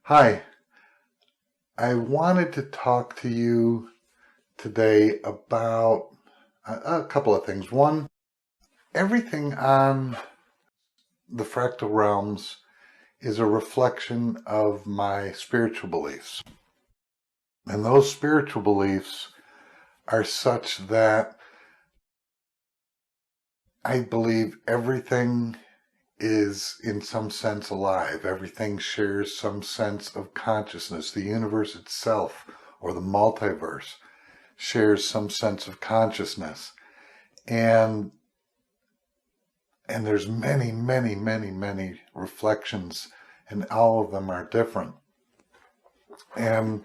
Hi, I wanted to talk to you today about a couple of things. One, everything on the fractal realms is a reflection of my spiritual beliefs. And those spiritual beliefs are such that I believe everything is in some sense alive. Everything shares some sense of consciousness. The universe itself, or the multiverse, shares some sense of consciousness. And there's many reflections, and all of them are different. And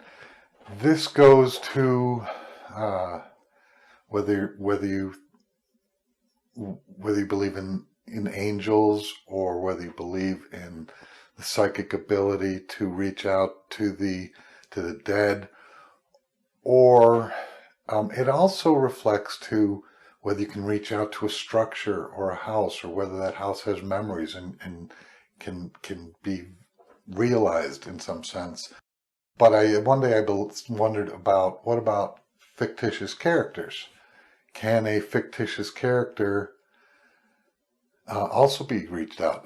this goes to whether you believe in angels, or whether you believe in the psychic ability to reach out to the dead, or it also reflects to whether you can reach out to a structure or a house, or whether that house has memories and can be realized in some sense. But one day I wondered about, what about fictitious characters? Can a fictitious character also be reached out?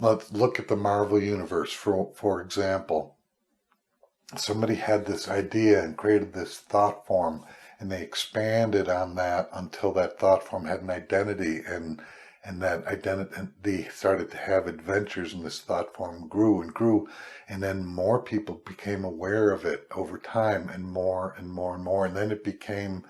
Let's look at the Marvel Universe, for example. Somebody had this idea and created this thought form, and they expanded on that until that thought form had an identity, and that identity started to have adventures, and this thought form grew and grew, and then more people became aware of it over time, and more and more and more, and then it became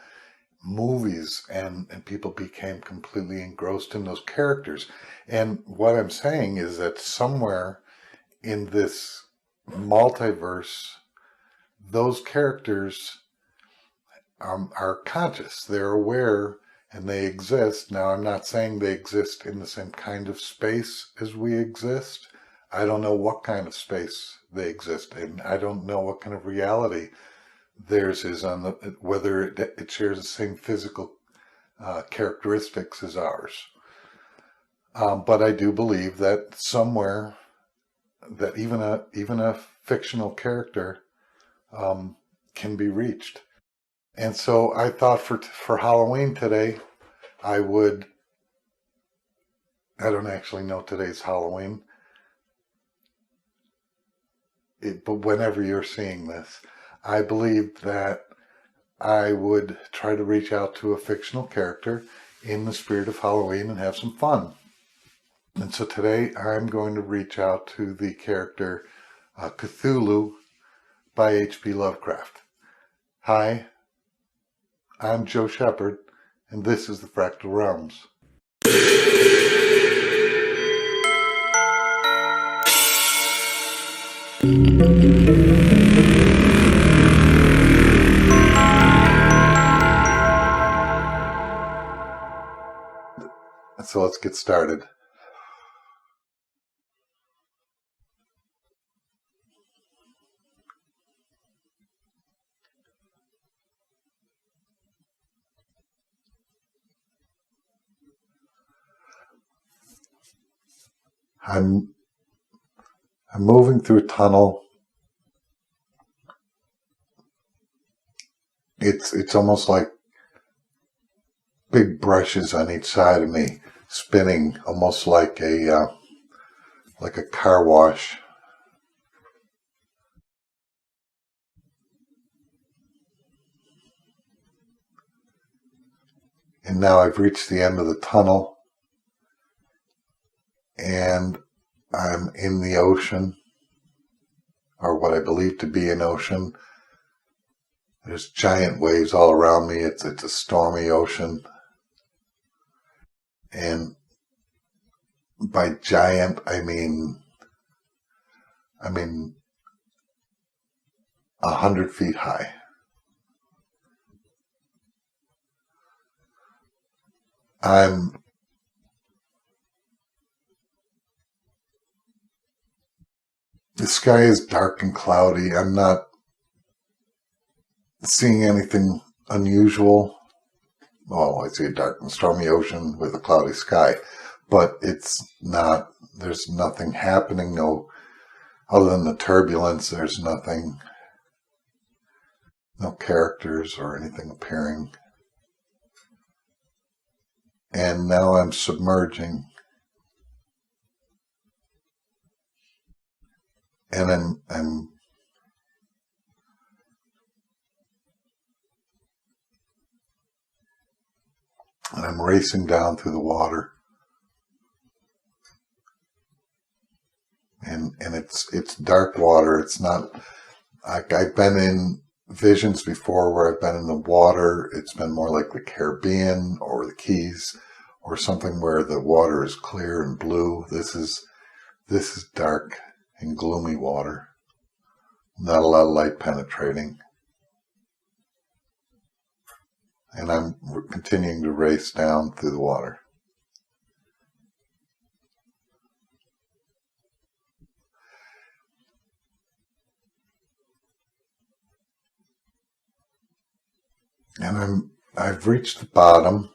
movies, and people became completely engrossed in those characters. And what I'm saying is that somewhere in this multiverse, those characters are conscious, they're aware, and they exist. Now, I'm not saying they exist in the same kind of space as we exist. I don't know what kind of space they exist in. I don't know what kind of reality theirs is, whether it shares the same physical characteristics as ours. But I do believe that somewhere, that even a fictional character can be reached. And so I thought for Halloween today, I don't actually know today's Halloween, but whenever you're seeing this, I believe that I would try to reach out to a fictional character in the spirit of Halloween and have some fun. And so today I'm going to reach out to the character Cthulhu by H.P. Lovecraft. Hi, I'm Joe Shepard, and this is the Fractal Realms. So let's get started. I'm moving through a tunnel. It's almost like big brushes on each side of me, spinning, almost like a car wash. And now I've reached the end of the tunnel, and I'm in the ocean, or what I believe to be an ocean. There's giant waves all around me. It's a stormy ocean. And by giant, I mean 100 feet high. The sky is dark and cloudy. I'm not seeing anything unusual. Well, I see a dark and stormy ocean with a cloudy sky, but it's not, there's nothing happening. No, Other than the turbulence, there's nothing, no characters or anything appearing. And now I'm submerging. And I'm racing down through the water. And it's dark water. It's not, I've been in visions before where I've been in the water. It's been more like the Caribbean or the Keys or something where the water is clear and blue. This is dark and gloomy water. Not a lot of light penetrating. And I'm continuing to race down through the water. And I've reached the bottom.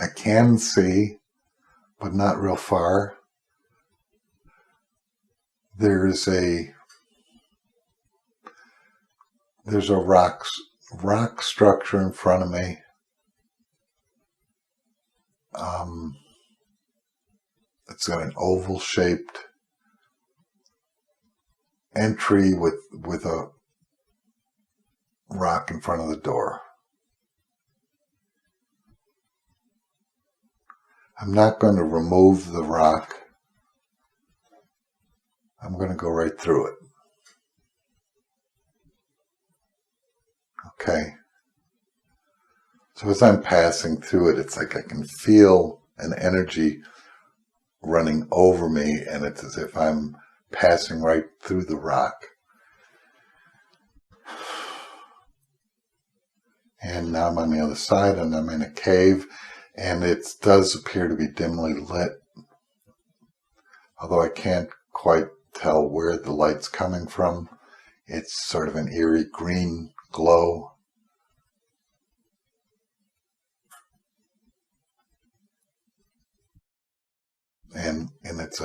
I can see, but not real far. There's a rock structure in front of me. It's got an oval shaped entry with a rock in front of the door. I'm not going to remove the rock. I'm going to go right through it. Okay. So as I'm passing through it, it's like I can feel an energy running over me, and it's as if I'm passing right through the rock. And now I'm on the other side, and I'm in a cave, and it does appear to be dimly lit, although I can't quite tell where the light's coming from. It's sort of an eerie green glow. And it's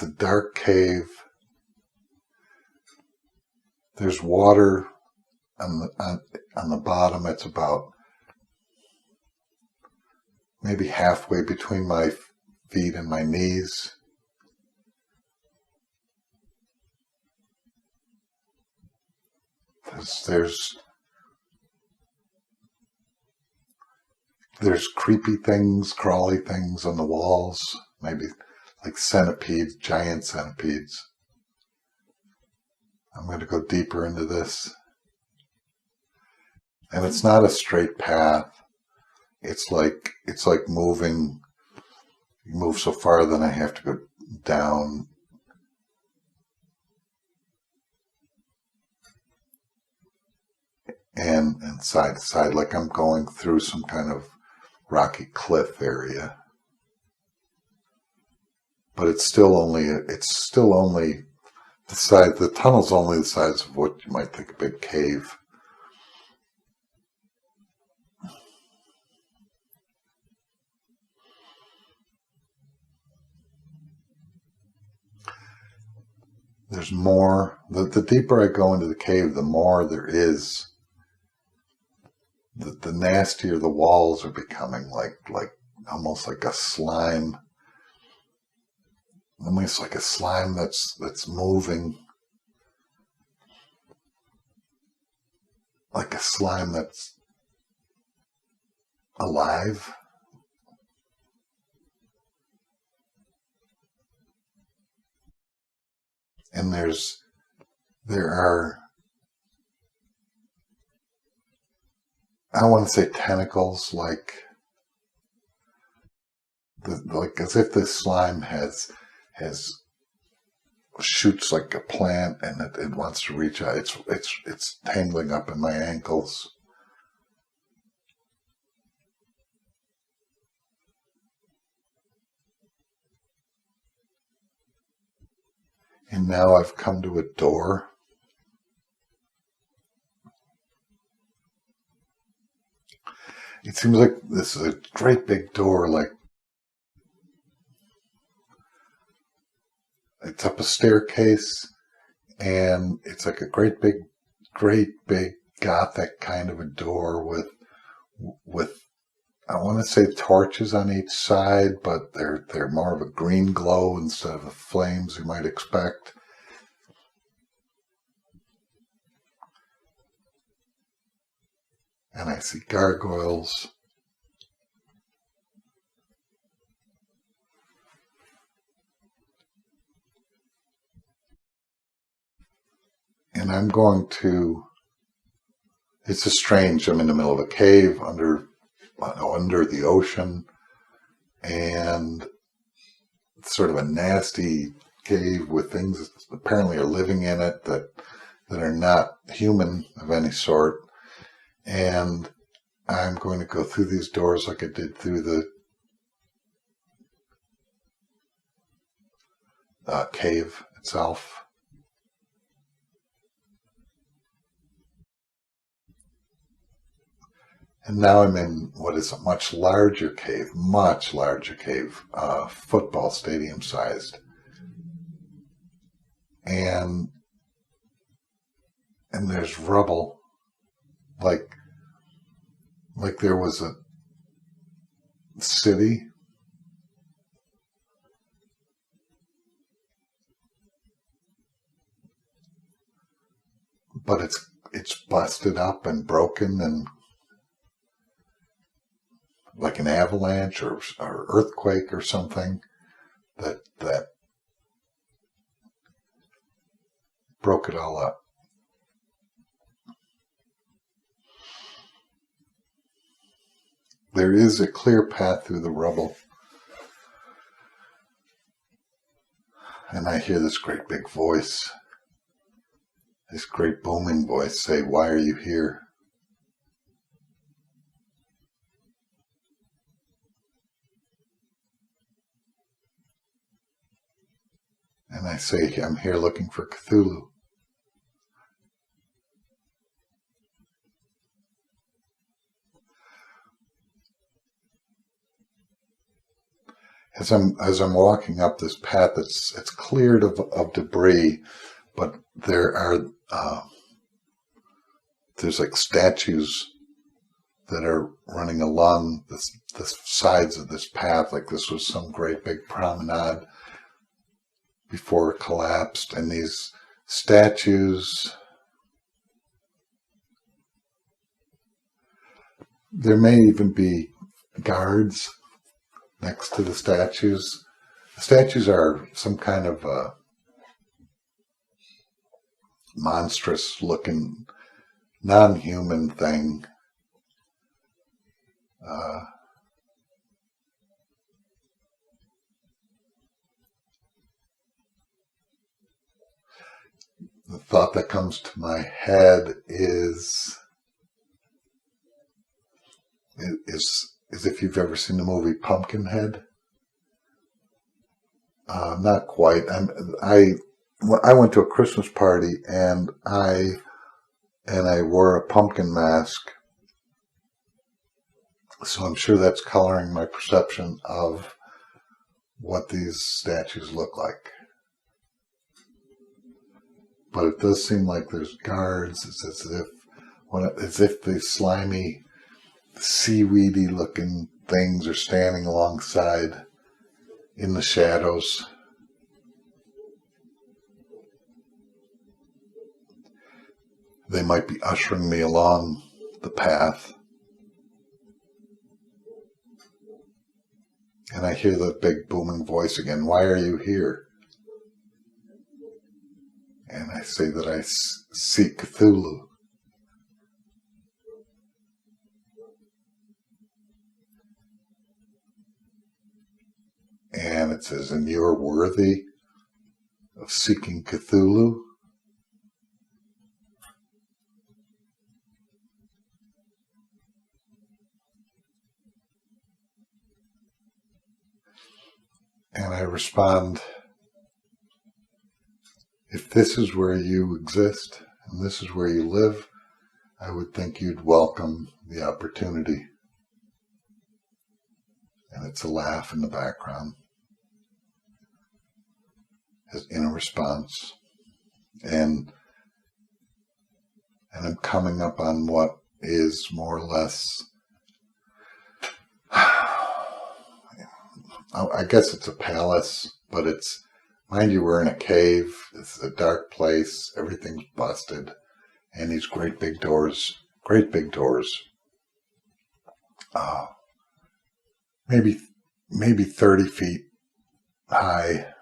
a dark cave. There's water on the bottom. It's about maybe halfway between my feet and my knees. There's creepy things, crawly things on the walls, maybe like centipedes, giant centipedes. I'm going to go deeper into this. And it's not a straight path. It's like moving. You move so far, then I have to go down. And side to side, like I'm going through some kind of rocky cliff area. But it's still only the tunnel's only the size of what you might think a big cave. There's more. The deeper I go into the cave, the more there is. The nastier the walls are becoming, like almost like a slime. Almost like a slime that's moving. Like a slime that's alive. And there are, I want to say tentacles, like as if this slime has shoots like a plant, and it wants to reach out. It's tangling up in my ankles. And now I've come to a door. It seems like this is a great big door, like it's up a staircase, and it's like a great big Gothic kind of a door with I want to say torches on each side, but they're more of a green glow instead of the flames you might expect. And I see gargoyles. And I'm going to, it's just strange. I'm in the middle of a cave under the ocean, and it's sort of a nasty cave with things that apparently are living in it that are not human of any sort. And I'm going to go through these doors like I did through the cave itself. And now I'm in what is a much larger cave, football stadium sized. And there's rubble, like there was a city, but it's busted up and broken, and like an avalanche or earthquake or something that broke it all up. There is a clear path through the rubble, and I hear this great big voice, this great booming voice say, "Why are you here?" And I say, "I'm here looking for Cthulhu." As I'm walking up this path, it's cleared of debris, but there's like statues that are running along the sides of this path, like this was some great big promenade before it collapsed. And these statues, there may even be guards next to the statues. The statues are some kind of monstrous looking, non-human thing. The thought that comes to my head is if you've ever seen the movie Pumpkinhead. Not quite. I went to a Christmas party and I wore a pumpkin mask, so I'm sure that's coloring my perception of what these statues look like. But it does seem like there's guards. It's as if these slimy, seaweedy looking things are standing alongside in the shadows. They might be ushering me along the path. And I hear the big booming voice again, "Why are you here?" And I say that I seek Cthulhu. And it says, "And you're worthy of seeking Cthulhu?" And I respond, "If this is where you exist and this is where you live, I would think you'd welcome the opportunity." And it's a laugh in the background. in a response. And I'm coming up on what is more or less, I guess it's a palace, but it's, mind you, we're in a cave. It's a dark place. Everything's busted. And these great big doors, maybe 30 feet high,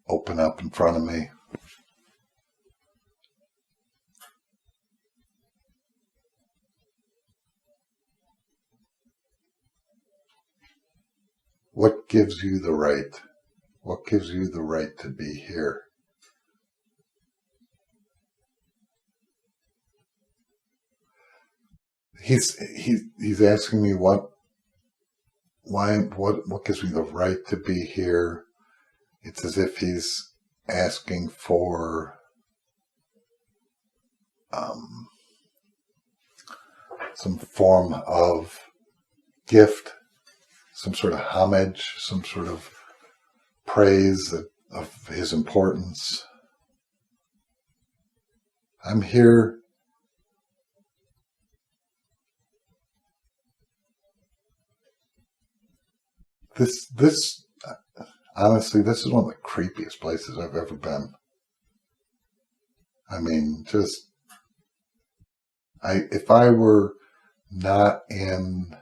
open up in front of me. What gives you the right? What gives you the right to be here? He's asking me what gives me the right to be here. It's as if he's asking for some form of gift, some sort of homage, some sort of praise of his importance. I'm here. This honestly, this is one of the creepiest places I've ever been. I mean, if I were not in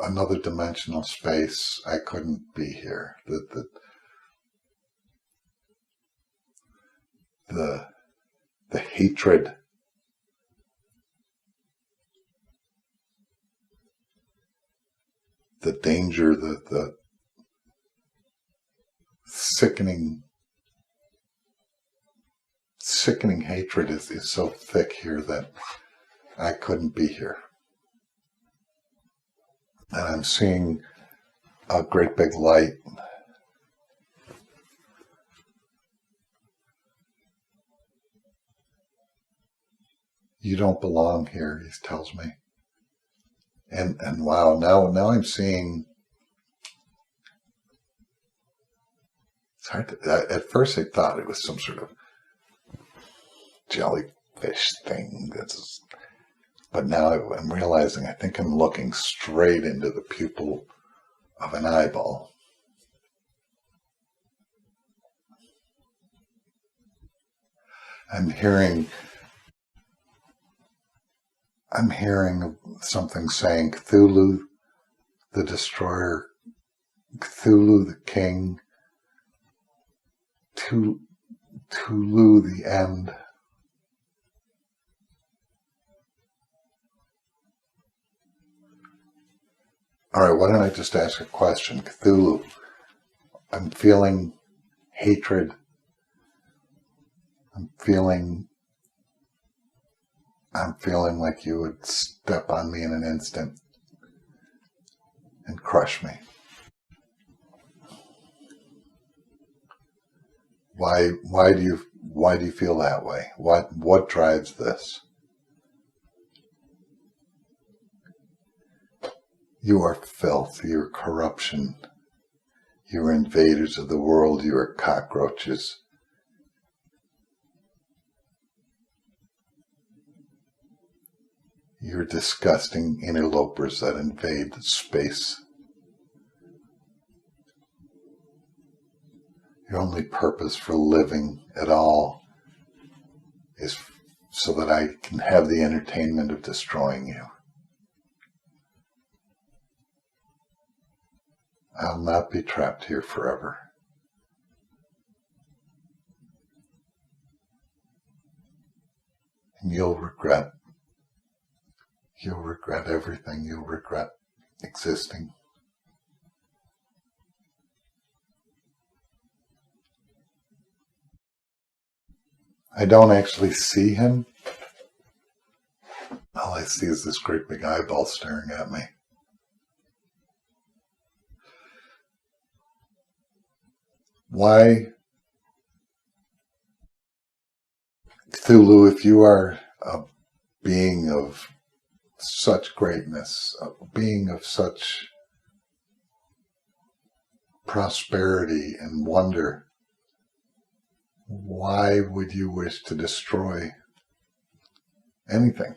another dimensional space, I couldn't be here. The hatred, the danger, the sickening hatred is so thick here that I couldn't be here. And I'm seeing a great big light. You don't belong here, he tells me. And wow, now I'm seeing. It's hard to, at first I thought it was some sort of jellyfish thing. But now I'm realizing I think I'm looking straight into the pupil of an eyeball. I'm hearing something saying Cthulhu, the destroyer, Cthulhu, the king, Cthulhu, the end. All right, why don't I just ask a question? Cthulhu, I'm feeling hatred. I'm feeling like you would step on me in an instant and crush me. Why do you feel that way? What drives this? You are filth, you are corruption, you are invaders of the world, you are cockroaches. You're disgusting interlopers that invade space. Your only purpose for living at all is so that I can have the entertainment of destroying you. I'll not be trapped here forever. And you'll regret everything. You'll regret existing. I don't actually see him. All I see is this great big eyeball staring at me. Why, Cthulhu, if you are a being of such greatness, a being of such prosperity and wonder, why would you wish to destroy anything?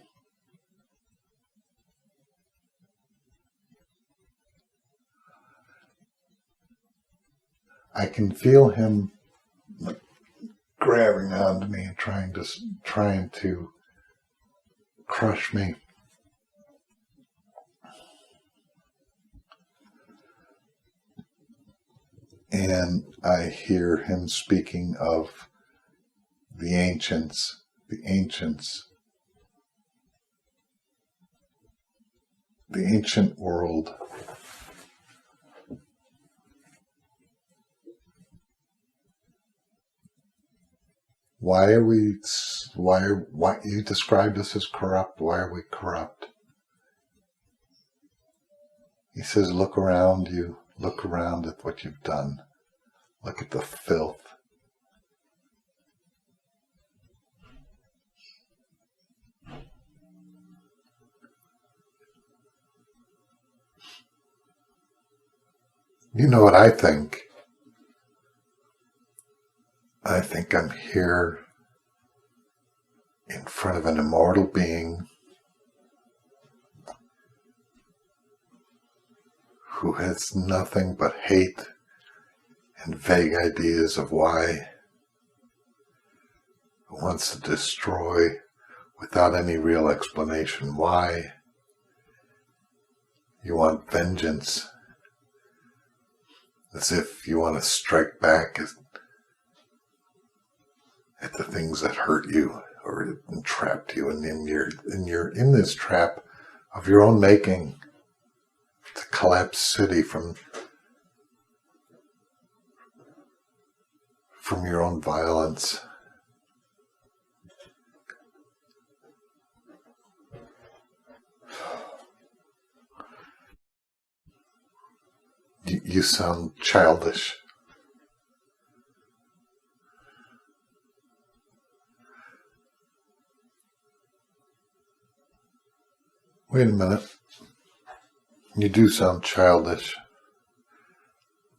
I can feel him like grabbing onto me and trying to crush me. And I hear him speaking of the ancients, the ancient world. Why you described us as corrupt? Why are we corrupt? He says, look around you. Look around at what you've done. Look at the filth. You know what I think? I think I'm here in front of an immortal being who has nothing but hate and vague ideas of why, who wants to destroy without any real explanation why. You want vengeance, as if you want to strike back at the things that hurt you or entrapped you, and you're in this trap of your own making. To collapse city from your own violence. You sound childish. Wait a minute. You do sound childish.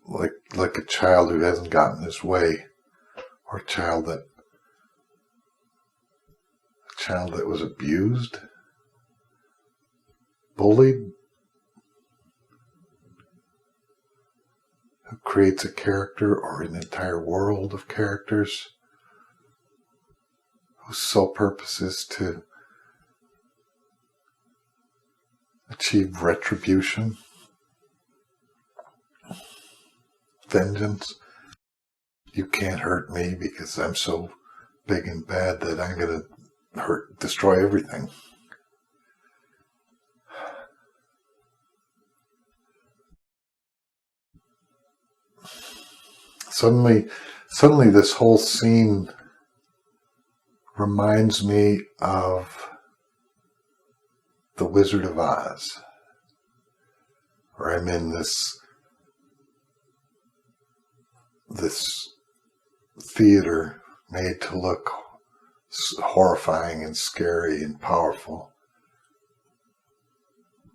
Like a child who hasn't gotten his way. Or a child that was abused, bullied, who creates a character or an entire world of characters whose sole purpose is to achieve retribution, vengeance. You can't hurt me because I'm so big and bad that I'm going to destroy everything. Suddenly this whole scene reminds me of The Wizard of Oz, where I'm in this theater made to look horrifying and scary and powerful,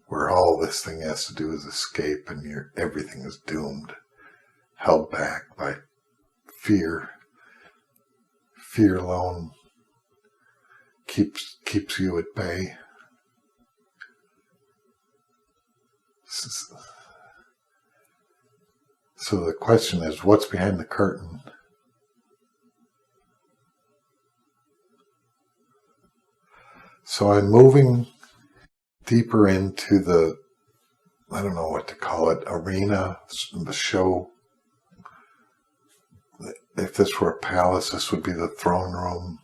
where all this thing has to do is escape, and everything is doomed, held back by fear. Fear alone keeps you at bay. So the question is, what's behind the curtain? So I'm moving deeper into the, I don't know what to call it, arena, the show. If this were a palace, this would be the throne room.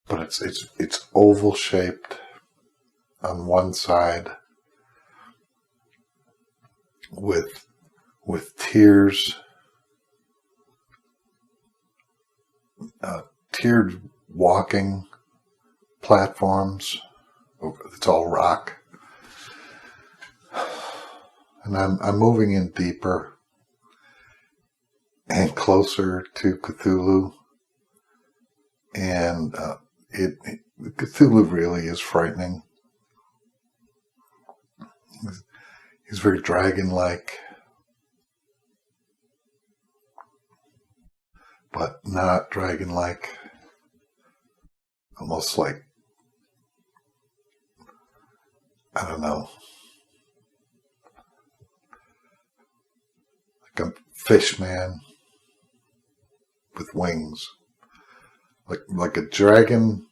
But it's oval shaped on one side with tiers, tiered walking platforms. It's all rock. And I'm moving in deeper and closer to Cthulhu. And Cthulhu really is frightening. He's very dragon-like, but not dragon-like. Almost like, I don't know, like a fish man with wings. Like a dragon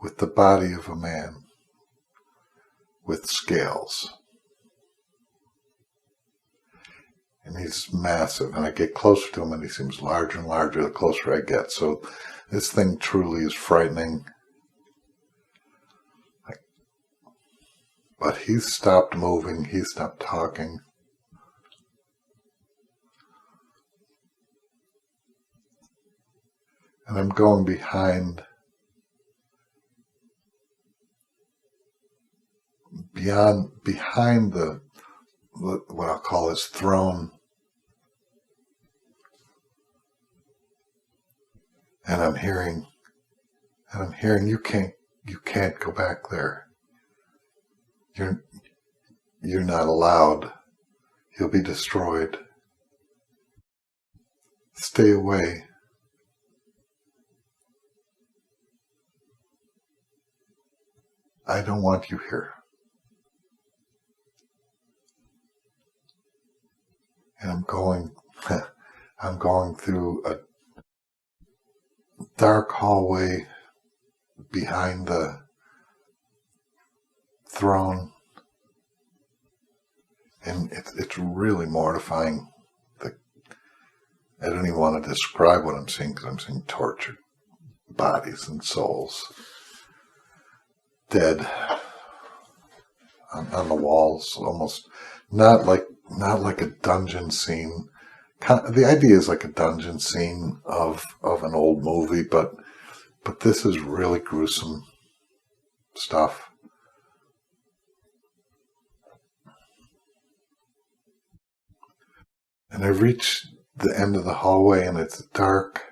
with the body of a man with scales. And he's massive, and I get closer to him and he seems larger and larger the closer I get. So this thing truly is frightening. But he's stopped moving, he's stopped talking. And I'm going behind the what I'll call his throne. And I'm hearing you can't go back there. You're not allowed. You'll be destroyed. Stay away. I don't want you here. And I'm going through a dark hallway behind the throne, and it's really mortifying. I don't even want to describe what I'm seeing, because I'm seeing tortured bodies and souls, dead on the walls, almost not like a dungeon scene. The idea is like a dungeon scene of an old movie, but this is really gruesome stuff. And I reach the end of the hallway and it's dark.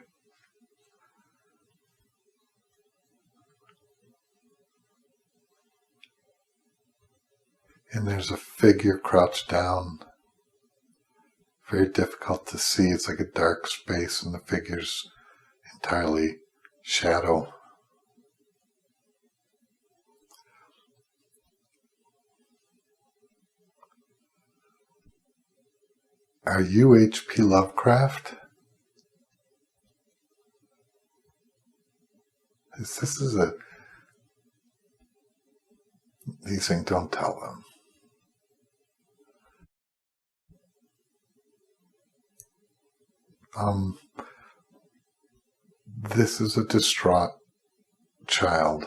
And there's a figure crouched down. Very difficult to see. It's like a dark space and the figure's entirely shadow. Are you H.P. Lovecraft? These things, don't tell them. This is a distraught child.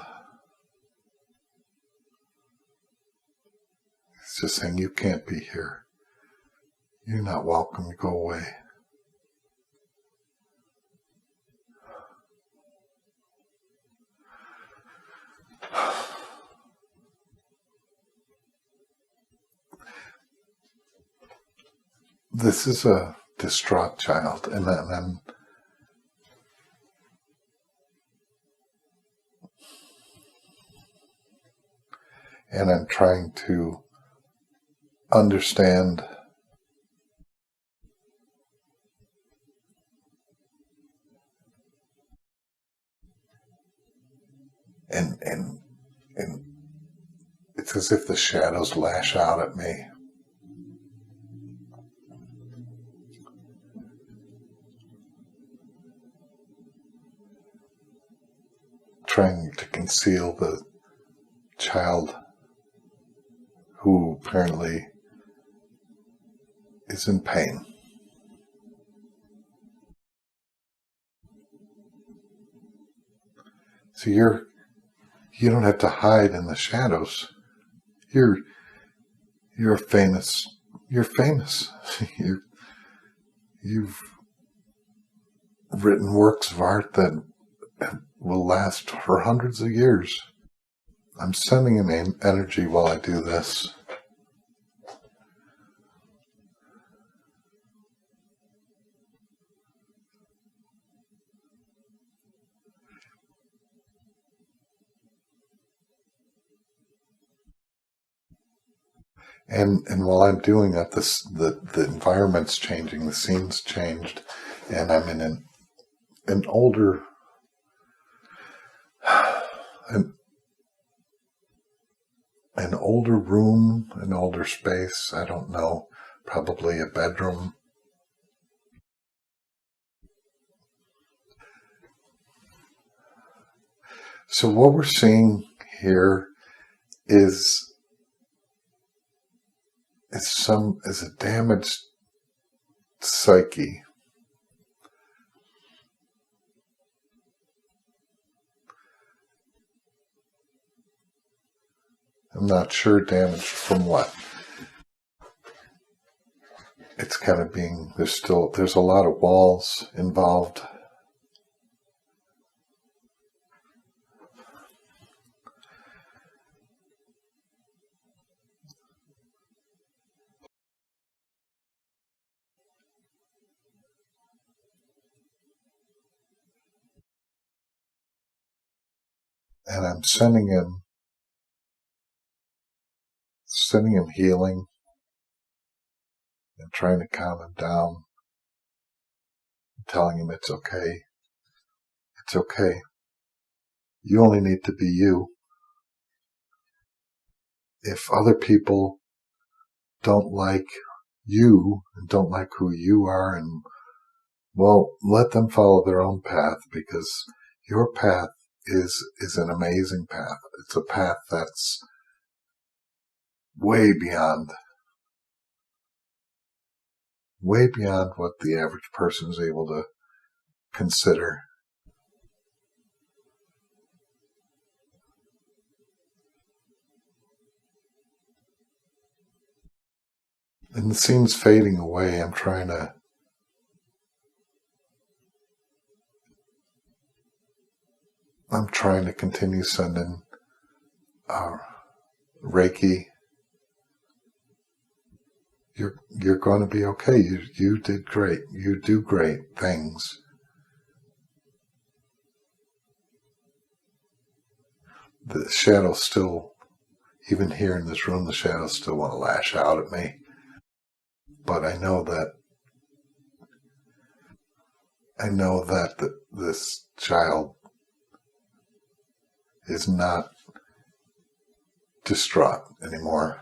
He's just saying, you can't be here. You're not welcome. Go away. This is a distraught child, and I'm trying to understand and it's as if the shadows lash out at me. Trying to conceal the child who apparently is in pain. So you don't have to hide in the shadows. You're famous. You're famous. You've written works of art that will last for hundreds of years. I'm sending an energy while I do this. And while I'm doing that, the environment's changing, the scene's changed, and I'm in an older an, an older room, an older space. I don't know, probably a bedroom. So what we're seeing here is a damaged psyche. I'm not sure damaged from what. It's kind of being, there's a lot of walls involved. And I'm sending him healing and trying to calm him down, telling him it's okay. It's okay. You only need to be you. If other people don't like you and don't like who you are, and well, let them follow their own path, because your path is an amazing path. It's a path that's way beyond what the average person is able to consider. And the scene's fading away. I'm trying to continue sending Reiki. You're going to be okay. You did great. You do great things. The shadows still, even here in this room, the shadows still want to lash out at me. But I know that this child is not distraught anymore.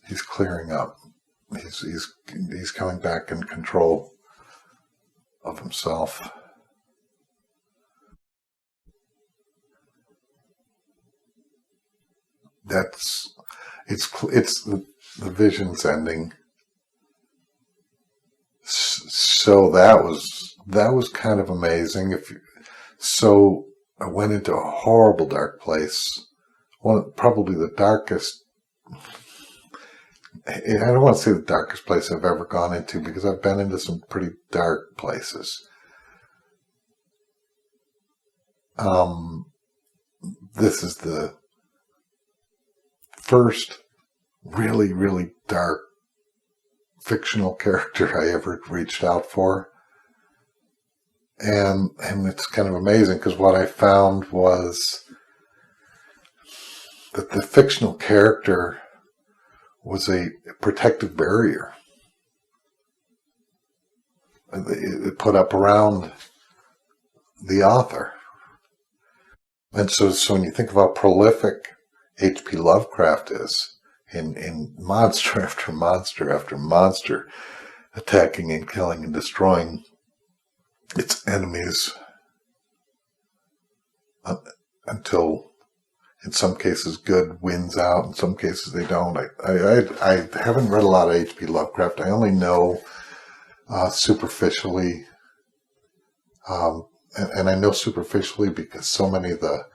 He's clearing up. He's coming back in control of himself. It's the vision's ending. So that was kind of amazing. So I went into a horrible dark place. Probably the darkest. I don't want to say the darkest place I've ever gone into, because I've been into some pretty dark places. This is the first really, really dark fictional character I ever reached out for. And it's kind of amazing, because what I found was that the fictional character was a protective barrier it put up around the author. And so when you think of how prolific H.P. Lovecraft is in monster after monster after monster, attacking and killing and destroying its enemies until, in some cases, good wins out. In some cases, they don't. I haven't read a lot of H.P. Lovecraft. I only know superficially, and I know superficially because so many of the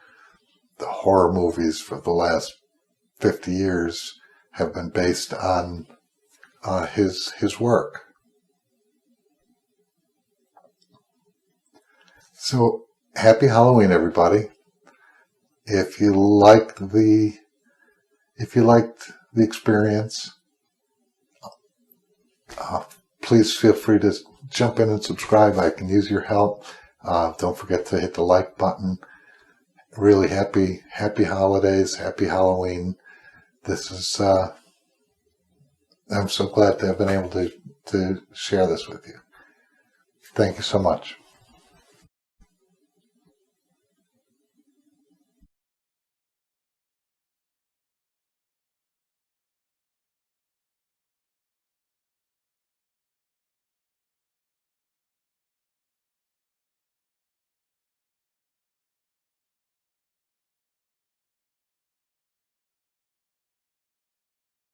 horror movies for the last 50 years have been based on his work. So, happy Halloween, everybody. If you liked the experience, please feel free to jump in and subscribe. I can use your help. Don't forget to hit the like button. Really happy holidays, happy Halloween. this is, I'm so glad to have been able to share this with you. Thank you so much.